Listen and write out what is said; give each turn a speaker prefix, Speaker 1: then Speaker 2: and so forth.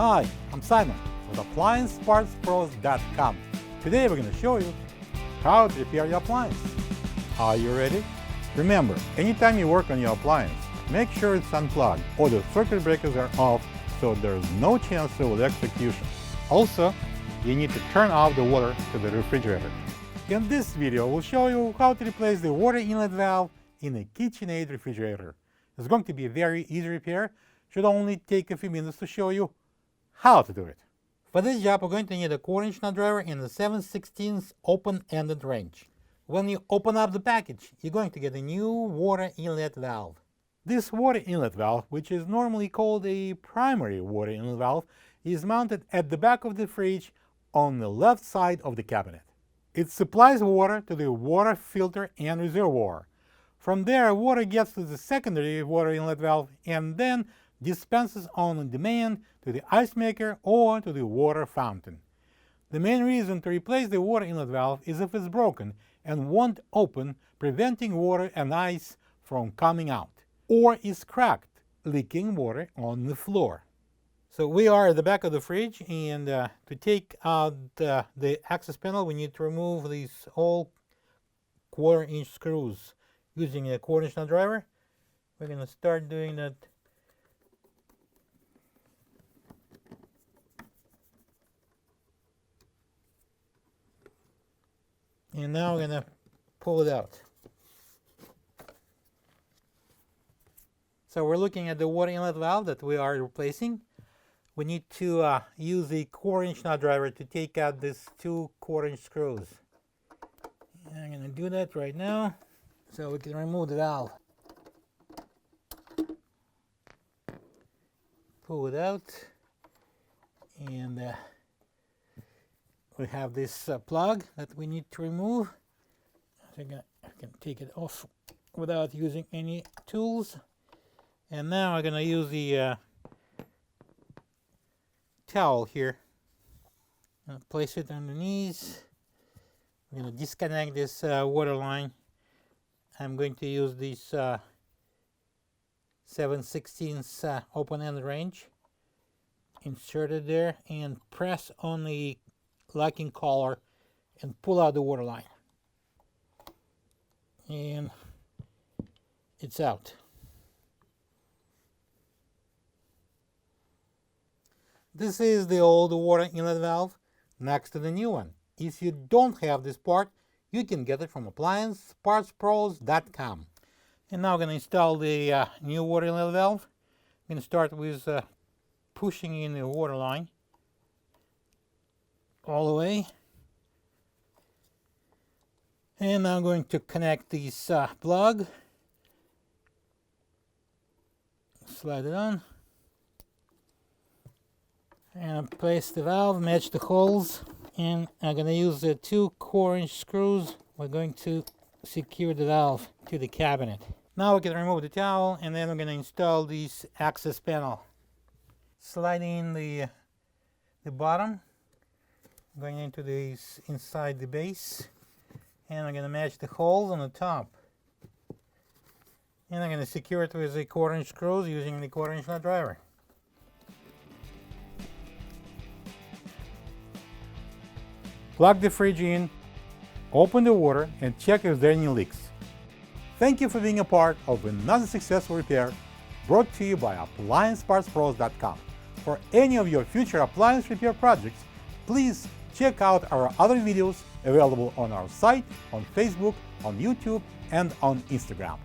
Speaker 1: Hi, I'm Simon with AppliancePartsPros.com. Today we're going to show you how to repair your appliance. Are you ready? Remember, anytime you work on your appliance, make sure it's unplugged or the circuit breakers are off so there's no chance of electrocution. Also, you need to turn off the water to the refrigerator. In this video, we'll show you how to replace the water inlet valve in a KitchenAid refrigerator. It's going to be a very easy repair. Should only take a few minutes to show you how to do it. For this job, we're going to need a 4-inch nut driver and a 7/16 open-ended wrench. When you open up the package, you're going to get a new water inlet valve. This water inlet valve, which is normally called a primary water inlet valve, is mounted at the back of the fridge on the left side of the cabinet. It supplies water to the water filter and reservoir. From there, water gets to the secondary water inlet valve and then dispenses on demand to the ice maker or to the water fountain. The main reason to replace the water inlet valve is if it's broken and won't open, preventing water and ice from coming out, or is cracked, leaking water on the floor. So we are at the back of the fridge, and to take out the access panel, we need to remove these all 1/4-inch screws using a 1/4-inch nut driver. We're going to start doing that. And now we're going to pull it out. So we're looking at the water inlet valve that we are replacing. We need to use the 1/4-inch nut driver to take out these 2 1/4-inch screws. And I'm going to do that right now so we can remove the valve. Pull it out, and we have this plug that we need to remove. I can take it off without using any tools. And now I'm going to use the towel here and place it underneath. I'm going to disconnect this water line. I'm going to use this 7/16 open-end wrench. Insert it there and press on the locking collar and pull out the water line. And it's out. This is the old water inlet valve next to the new one. If you don't have this part, you can get it from AppliancePartsPros.com. And now I'm going to install the new water inlet valve. I'm going to start with pushing in the water line all the way. And now I'm going to connect this plug. Slide it on. And place the valve, match the holes, and I'm going to use the 2 1/4-inch screws. We're going to secure the valve to the cabinet. Now we can remove the towel, and then we're going to install this access panel. Slide in the bottom, going into this inside the base, and I'm going to match the holes on the top. And I'm going to secure it with the 1/4-inch screws using the 1/4-inch nut driver. Plug the fridge in, open the water, and check if there are any leaks. Thank you for being a part of another successful repair brought to you by AppliancePartsPros.com. For any of your future appliance repair projects, please check out our other videos available on our site, on Facebook, on YouTube, and on Instagram.